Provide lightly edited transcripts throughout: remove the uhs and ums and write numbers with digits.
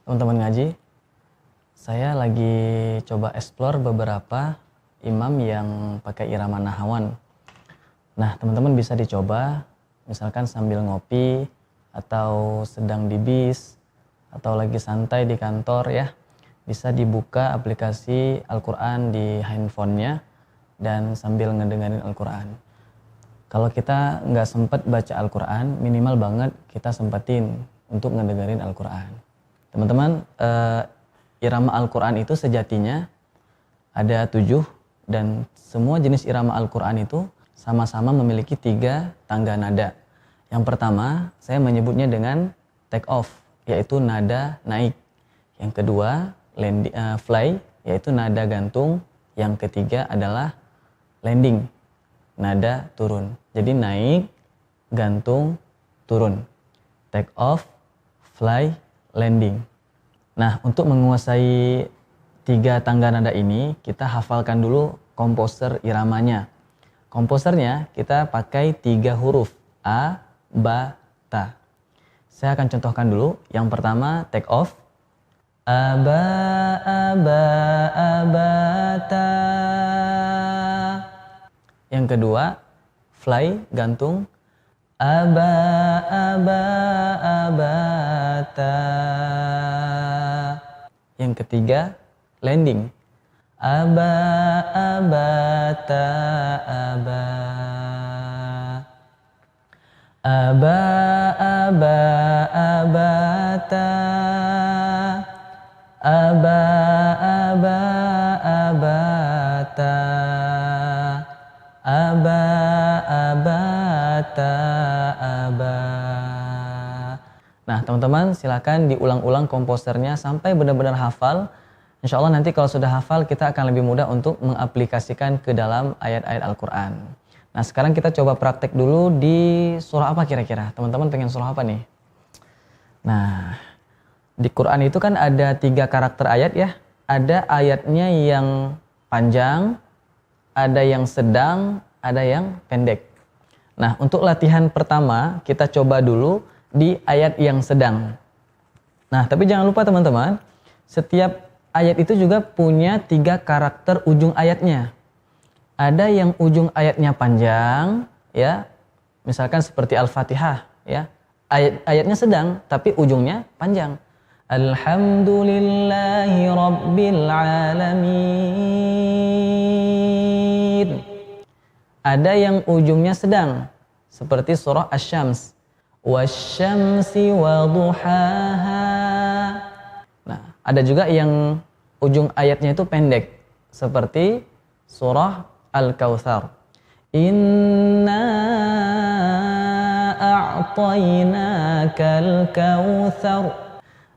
Teman-teman ngaji, saya lagi coba explore beberapa imam yang pakai irama nahawan. Nah, teman-teman bisa dicoba, misalkan sambil ngopi, atau sedang di bis, atau lagi santai di kantor ya. Bisa dibuka aplikasi Al-Quran di handphonenya, dan sambil ngedengerin Al-Quran. Kalau kita nggak sempat baca Al-Quran, minimal banget kita sempetin untuk ngedengerin Al-Quran. Teman-teman, irama Al-Quran itu sejatinya ada 7 dan semua jenis irama Al-Quran itu sama-sama memiliki 3 tangga nada. Yang pertama, saya menyebutnya dengan take off, yaitu nada naik. Yang kedua, fly, yaitu nada gantung. Yang ketiga adalah landing, nada turun. Jadi naik, gantung, turun. Take off, fly, landing. Nah, untuk menguasai 3 tangga nada ini, kita hafalkan dulu komposer iramanya. Komposernya kita pakai 3 huruf, A, Ba, Ta. Saya akan contohkan dulu. Yang pertama, take off. Aba, aba, abata. Yang kedua, fly, gantung. Aba, aba, abata. Yang ketiga, landing. Aba, abata, aba. Aba, aba, abata. Aba, aba, abata. Aba, abata, aba. Nah, teman-teman silakan diulang-ulang komposernya sampai benar-benar hafal. Insya Allah nanti kalau sudah hafal kita akan lebih mudah untuk mengaplikasikan ke dalam ayat-ayat Al-Quran. Nah, sekarang kita coba praktek dulu di surah apa kira-kira? Teman-teman pengen surah apa nih? Nah, di Quran itu kan ada 3 karakter ayat ya. Ada ayatnya yang panjang, ada yang sedang, ada yang pendek. Nah, untuk latihan pertama kita coba dulu di ayat yang sedang. Nah, tapi jangan lupa teman-teman, setiap ayat itu juga punya 3 karakter ujung ayatnya. Ada yang ujung ayatnya panjang, ya, misalkan seperti Al-Fatihah, ya, ayatnya sedang, tapi ujungnya panjang. Alhamdulillahi Rabbil Alamin. Ada yang ujungnya sedang, seperti surah Asy-Syams. Wasyamsi waduhaha. Nah, ada juga yang ujung ayatnya itu pendek, seperti surah Al-Kautsar. Inna a'tainakal kautsar.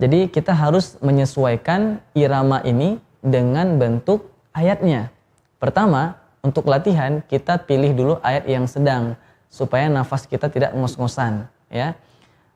Jadi kita harus menyesuaikan irama ini dengan bentuk ayatnya. Pertama, untuk latihan kita pilih dulu ayat yang sedang supaya nafas kita tidak ngos-ngosan. Ya,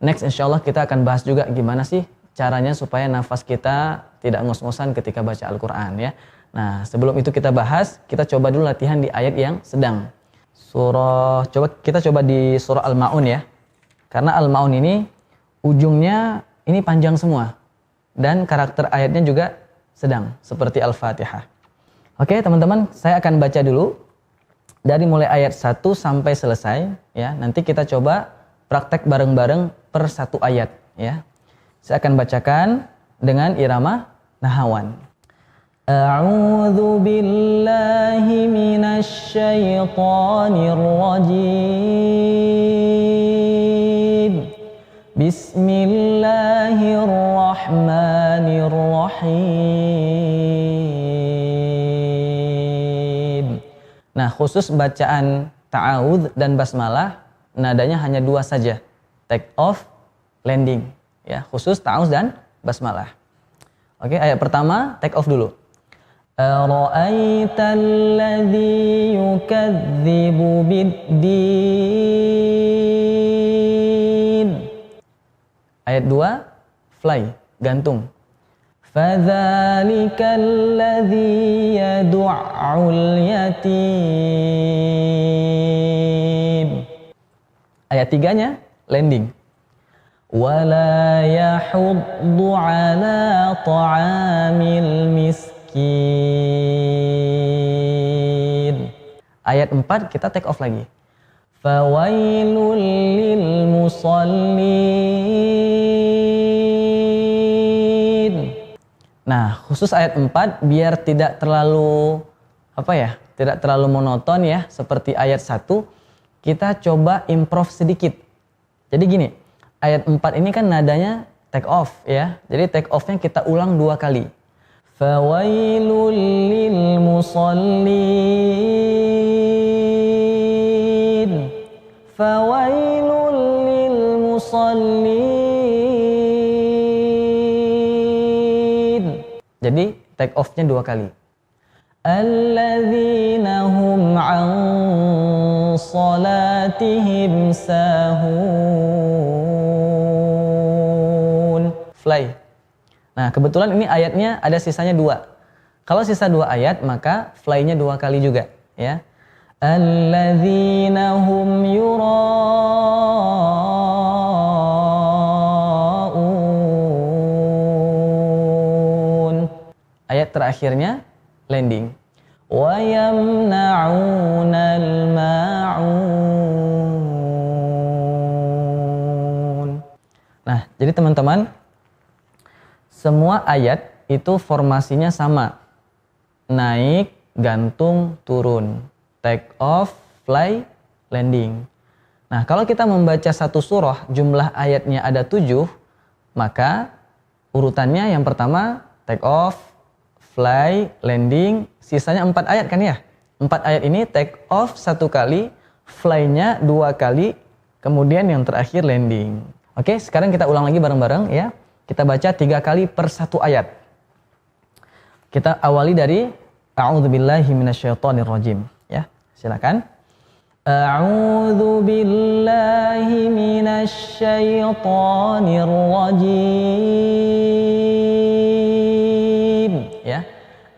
next insya Allah kita akan bahas juga gimana sih caranya supaya nafas kita tidak ngos-ngosan ketika baca Al-Quran ya. Nah, sebelum itu kita bahas, kita coba dulu latihan di ayat yang sedang. Kita coba di surah Al-Ma'un ya. Karena Al-Ma'un ini ujungnya ini panjang semua dan karakter ayatnya juga sedang seperti Al-Fatihah. Oke, teman-teman, saya akan baca dulu dari mulai ayat 1 sampai selesai ya. Nanti kita coba praktek bareng-bareng per 1 ayat ya. Saya akan bacakan dengan irama nahawan. A'udzu billahi minasy syaithanir rajim. Bismillahirrahmanirrahim. Nah, khusus bacaan ta'awudz dan basmalah nadanya hanya 2 saja, take off, landing, ya, khusus ta'awudz dan basmalah. Oke, ayat pertama take off dulu. Ara'aital ladzi yukadzibu biddin. Ayat 2 fly, gantung. Fadzalikal ladzi yad'ul yatim. Ayat 3-nya landing. ولا يحض على طعام المسكين. Ayat 4 kita take off lagi. Fawailul lil musallin. Nah, khusus ayat 4 biar tidak terlalu tidak terlalu monoton ya seperti ayat 1, kita coba improve sedikit. Jadi gini, ayat 4 ini kan nadanya take off ya. Jadi take off-nya kita ulang 2 kali. Fawailul lil musallin. Fawailul lil musallin. Jadi take off-nya 2 kali. Alladzina hum an salatihim sahun. Fly. Nah, kebetulan ini ayatnya ada sisanya 2. Kalau sisa 2 ayat, maka fly-nya 2 kali juga, ya. Alladzina hum yura'un. Ayat terakhirnya landing. Wa yamna'unal ma'un. Nah, jadi teman-teman, semua ayat itu formasinya sama. Naik, gantung, turun. Take off, fly, landing. Nah, kalau kita membaca satu surah, jumlah ayatnya ada 7, maka urutannya yang pertama take off, fly, landing, sisanya 4 ayat kan ya? 4 ayat ini take off 1 kali, fly-nya 2 kali, kemudian yang terakhir landing. Oke, sekarang kita ulang lagi bareng-bareng ya. Kita baca 3 kali per 1 ayat. Kita awali dari A'udzubillahi minasyaitonirrajim ya. Silakan. A'udzubillahi minasyaitonirrajim ya.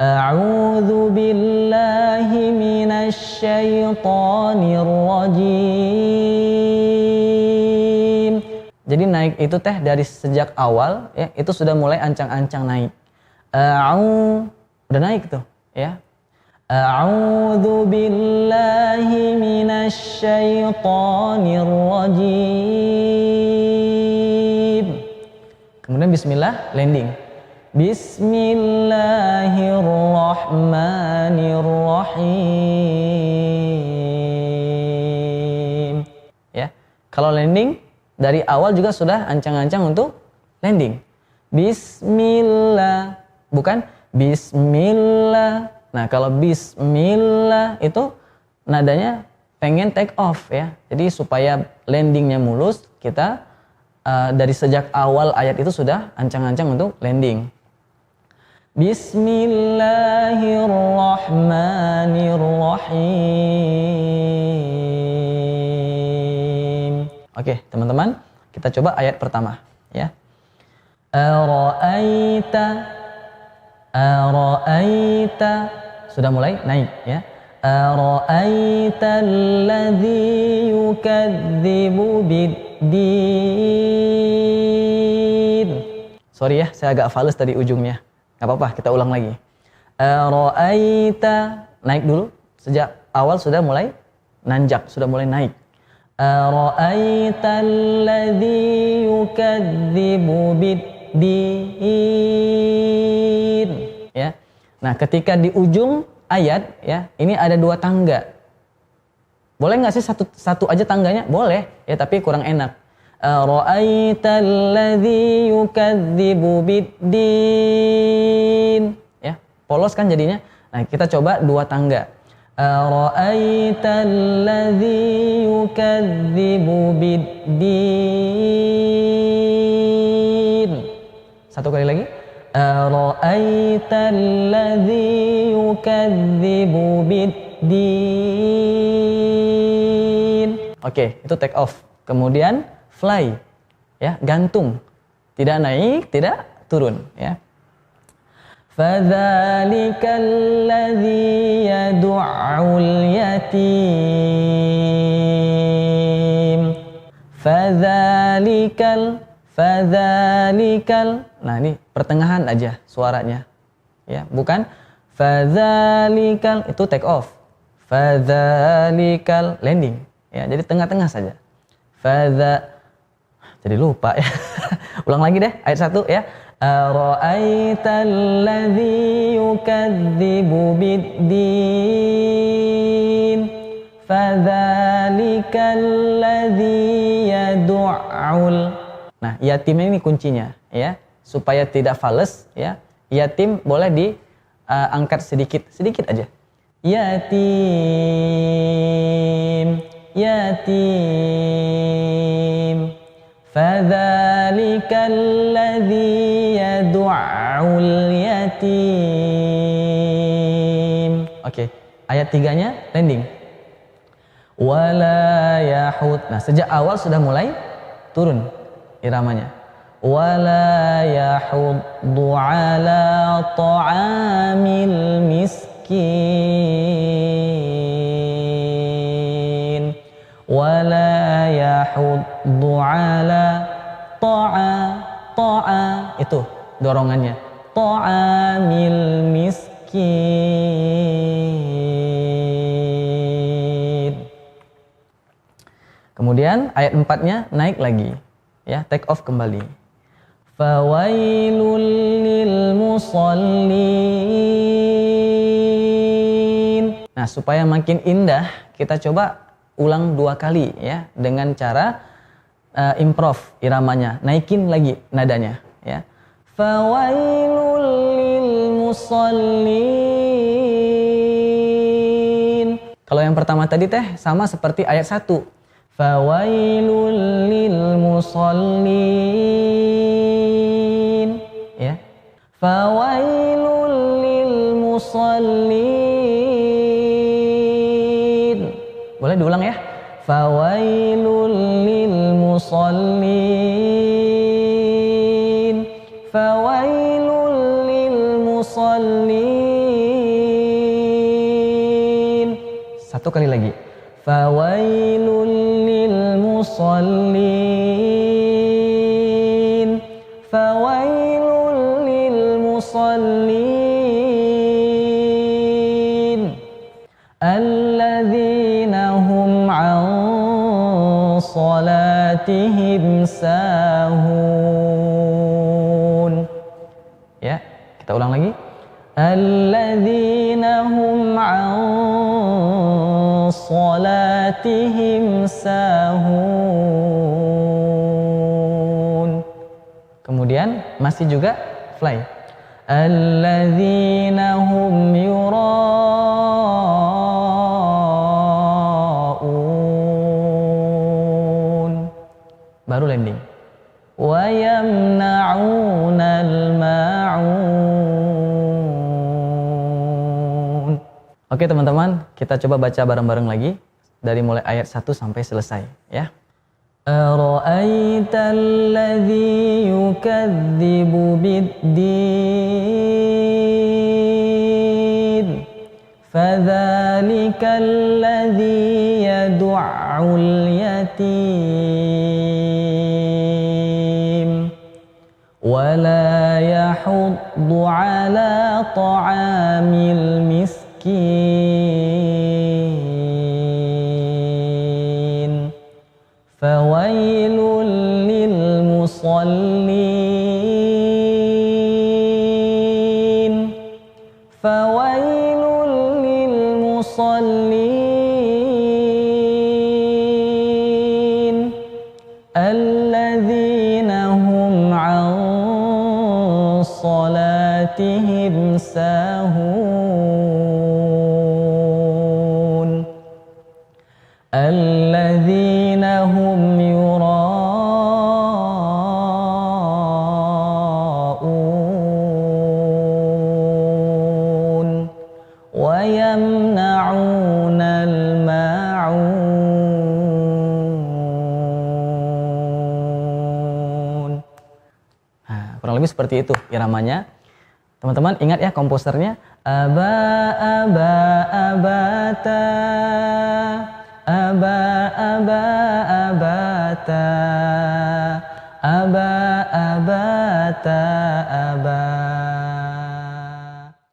A'udzubillahi minasyaitonirrajim. Jadi naik itu teh dari sejak awal ya, itu sudah mulai ancang-ancang naik. Udah naik tuh ya. A'udzu billahi minasyaitonir rajim. Kemudian bismillah, landing. Bismillahirrahmanirrahim. Ya. Kalau landing dari awal juga sudah ancang-ancang untuk landing. Bismillah, bukan bismillah. Nah, kalau bismillah itu nadanya pengen take off ya. Jadi supaya landingnya mulus, kita dari sejak awal ayat itu sudah ancang-ancang untuk landing. Bismillahirrahmanirrahim. Oke, teman-teman, kita coba ayat pertama ya. Ara'aita sudah mulai naik ya. Ara'aita alladzi yukadzibu biddin. Sorry ya, saya agak fales tadi ujungnya. Gak apa-apa, kita ulang lagi. Ara'aita, naik dulu. Sejak awal sudah mulai nanjak, sudah mulai naik. Ara'aita alladzi yukadzibu biddin. Ya. Nah, ketika di ujung ayat ya, ini ada 2 tangga. Boleh nggak sih satu aja tangganya? Boleh, ya tapi kurang enak. Ra'aita alladzi yukadzibu biddin. Ya, polos kan jadinya. Nah, kita coba 2 tangga. Ra'aita alladzi yukadzibu biddin. Satu kali lagi. Ra'aita alladzi yukadzibu biddin. Oke, itu take off. Kemudian fly. Ya, gantung. Tidak naik, tidak turun, ya. Fadzalika alladzi yad'ul yatim. Fadzalikal Fadzalikal. Nah, ini pertengahan aja suaranya. Ya, bukan fadzalikal itu take off. Fadzalikal landing. Ya, jadi tengah-tengah saja. Jadi lupa ya. Ulang lagi deh ayat 1 ya. Ara'aital ladzi yukadzibu biddin fadzalikal ladzi yad'ul. Nah, yatim ini kuncinya ya, supaya tidak fales ya. Yatim boleh diangkat sedikit aja. Yatim, yatim. Fadzalikal ladzi yad'ul yatim. Oke, ayat 3-nya landing. Wala yahud. Nah, sejak awal sudah mulai turun iramanya. Wala yahuddu ala ta'amil miskin. Wala yahuddu ala ta'a itu dorongannya. Ta'amil miskin. Kemudian ayat 4-nya naik lagi. Ya, take off kembali. Fawailul lil musallin. Nah, supaya makin indah, kita coba ulang 2 kali ya, dengan cara improv iramanya, naikin lagi nadanya ya. Fawailul lil musallin. Kalau yang pertama tadi teh sama seperti ayat 1. Fawailul lil musallin ya. Fawailul lil musallin. Boleh diulang ya. Fawailul lil musallin. Fawailul lil musallin. 1 kali lagi. Fawailul musallin. Fawailul lil musallin. Alladzina hum an salatihim sahun. Ya, kita ulang lagi. Alladzina hum an salatihim sahun. Kemudian masih juga fly. Alladzina hum yura'un. Baru landing. Wa yamna'unal ma'un. Oke teman-teman, kita coba baca bareng-bareng lagi dari mulai ayat 1 sampai selesai ya. Ara'aital ladzi yukadzibu biddin fadzalikal ladzi yad'ul yatim wala yahuddu ala ta'amil miskin. Fawailul lil musallin. Fawailul lil musallin. Alladzina hum an salatihim sahun. Alladzina hum yura'un wa yamna'unal ma'un. Nah, kurang lebih seperti itu iramanya. Teman-teman ingat ya komposernya. Abata. Abata. Aba hatta